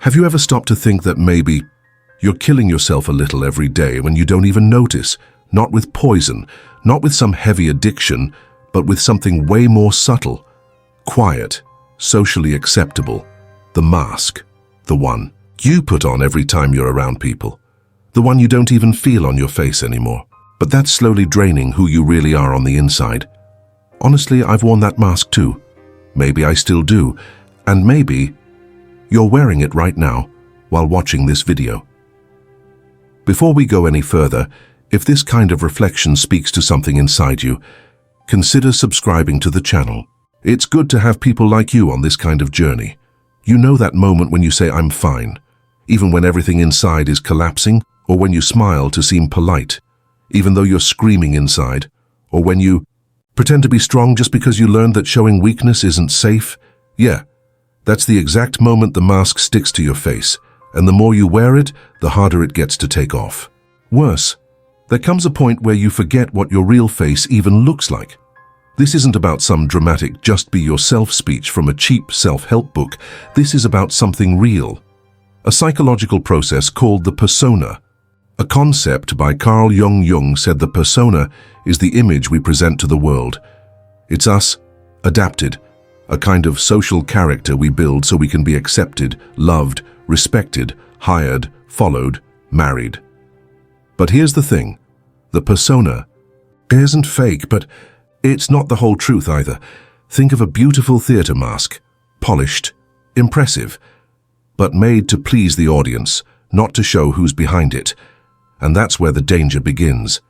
Have you ever stopped to think that maybe you're killing yourself a little every day when you don't even notice? Not with poison, not with some heavy addiction, but with something way more subtle, quiet, socially acceptable. The mask, the one you put on every time you're around people, the one you don't even feel on your face anymore. But that's slowly draining who you really are on the inside. Honestly, I've worn that mask too. Maybe I still do, and maybe you're wearing it right now while watching this video. Before we go any further, if this kind of reflection speaks to something inside you, consider subscribing to the channel. It's good to have people like you on this kind of journey. You know that moment when you say, "I'm fine," even when everything inside is collapsing, or when you smile to seem polite, even though you're screaming inside, or when you pretend to be strong just because you learned that showing weakness isn't safe. Yeah, that's the exact moment the mask sticks to your face, and the more you wear it, the harder it gets to take off. Worse, there comes a point where you forget what your real face even looks like. This isn't about some dramatic just be yourself speech from a cheap self-help book. This is about something real. A psychological process called the persona. A concept by Carl Jung said the persona is the image we present to the world. It's us, adapted, a kind of social character we build so we can be accepted, loved, respected, hired, followed, married. But here's the thing, the persona isn't fake, but it's not the whole truth either. Think of a beautiful theater mask, polished, impressive, but made to please the audience, not to show who's behind it. And that's where the danger begins.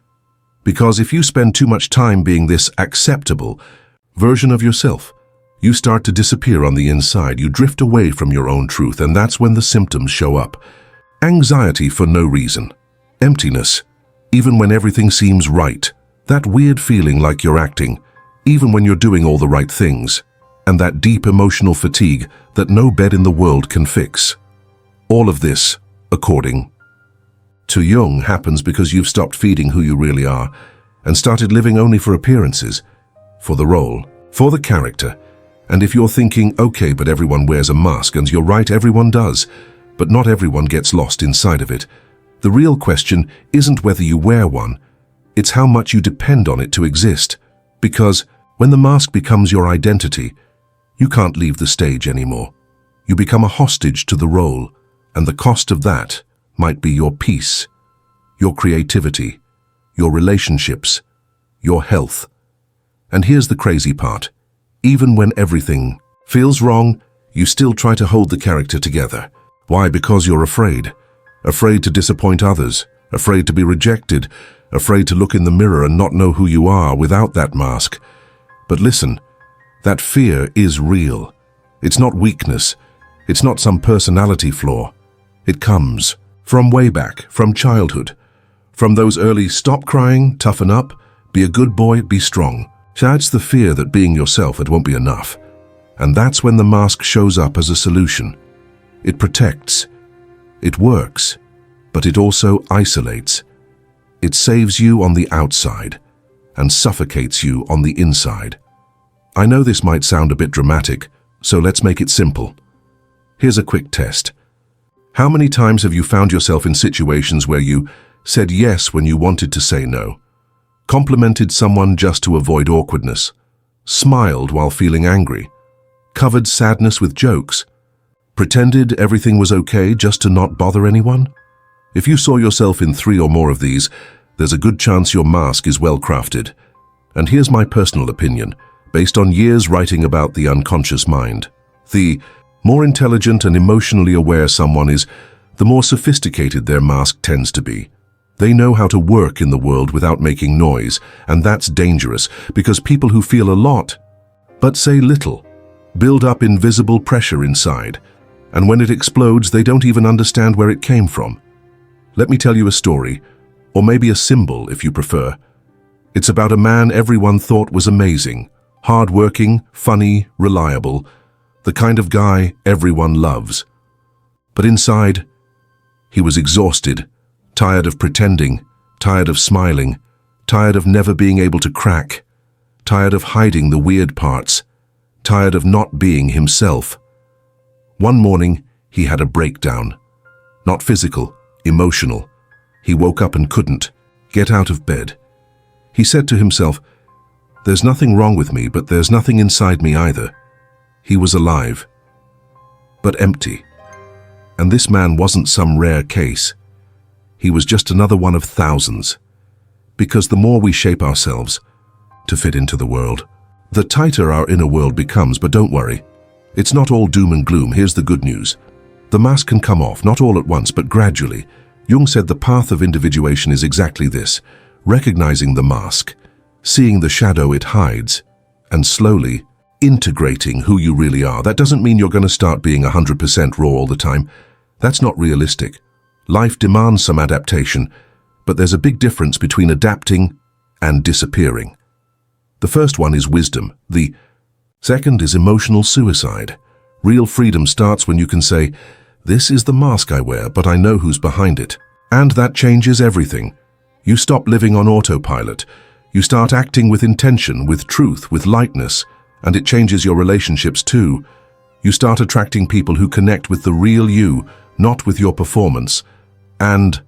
Because if you spend too much time being this acceptable version of yourself, you start to disappear on the inside. You drift away from your own truth, and that's when the symptoms show up. Anxiety for no reason. Emptiness, even when everything seems right. That weird feeling like you're acting, even when you're doing all the right things. And that deep emotional fatigue that no bed in the world can fix. All of this, according to Jung, happens because you've stopped feeding who you really are and started living only for appearances, for the role, for the character. And if you're thinking, okay, but everyone wears a mask, and you're right, everyone does, but not everyone gets lost inside of it. The real question isn't whether you wear one, it's how much you depend on it to exist. Because when the mask becomes your identity, you can't leave the stage anymore. You become a hostage to the role, and the cost of that might be your peace, your creativity, your relationships, your health. And here's the crazy part. Even when everything feels wrong, you still try to hold the character together. Why? Because you're afraid. Afraid to disappoint others, afraid to be rejected, afraid to look in the mirror and not know who you are without that mask. But listen, that fear is real. It's not weakness. It's not some personality flaw. It comes from way back, from childhood, from those early stop crying, toughen up, be a good boy, be strong. It's the fear that being yourself, it won't be enough. And that's when the mask shows up as a solution. It protects, it works, but it also isolates. It saves you on the outside and suffocates you on the inside. I know this might sound a bit dramatic, so let's make it simple. Here's a quick test. How many times have you found yourself in situations where you said yes when you wanted to say no, complimented someone just to avoid awkwardness, smiled while feeling angry, covered sadness with jokes, pretended everything was okay just to not bother anyone? If you saw yourself in 3 or more of these, there's a good chance your mask is well crafted. And here's my personal opinion, based on years writing about the unconscious mind. The more intelligent and emotionally aware someone is, the more sophisticated their mask tends to be. They know how to work in the world without making noise, and that's dangerous because people who feel a lot, but say little, build up invisible pressure inside, and when it explodes, they don't even understand where it came from. Let me tell you a story, or maybe a symbol if you prefer. It's about a man everyone thought was amazing, hard-working, funny, reliable, the kind of guy everyone loves. But inside, he was exhausted, tired of pretending, tired of smiling, tired of never being able to crack, tired of hiding the weird parts, tired of not being himself. One morning, He had a breakdown. Not physical, emotional. He woke up and couldn't get out of bed. He said to himself, "There's nothing wrong with me, but there's nothing inside me either." He was alive, but empty. And this man wasn't some rare case. He was just another one of thousands. Because the more we shape ourselves to fit into the world, the tighter our inner world becomes. But don't worry, it's not all doom and gloom. Here's the good news. The mask can come off, not all at once, but gradually. Jung said the path of individuation is exactly this: recognizing the mask, seeing the shadow it hides, and slowly integrating who you really are. That doesn't mean you're going to start being 100% raw all the time. That's not realistic. Life demands some adaptation, but there's a big difference between adapting and disappearing. The first one is wisdom. The second is emotional suicide. Real freedom starts when you can say, "This is the mask I wear, but I know who's behind it." And that changes everything. You stop living on autopilot. You start acting with intention, with truth, with lightness, and it changes your relationships too. You start attracting people who connect with the real you, not with your performance. And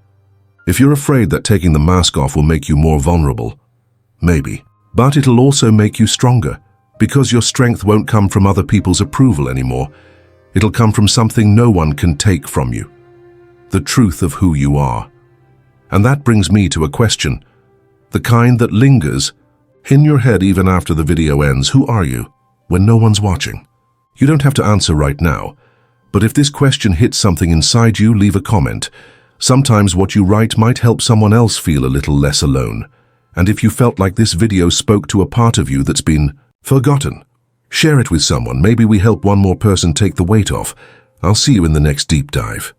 if you're afraid that taking the mask off will make you more vulnerable, maybe. But it'll also make you stronger, because your strength won't come from other people's approval anymore. It'll come from something no one can take from you: the truth of who you are. And that brings me to a question, the kind that lingers in your head even after the video ends. Who are you when no one's watching? You don't have to answer right now, but if this question hits something inside you, leave a comment. Sometimes what you write might help someone else feel a little less alone. And if you felt like this video spoke to a part of you that's been forgotten, share it with someone. Maybe we help one more person take the weight off. I'll see you in the next deep dive.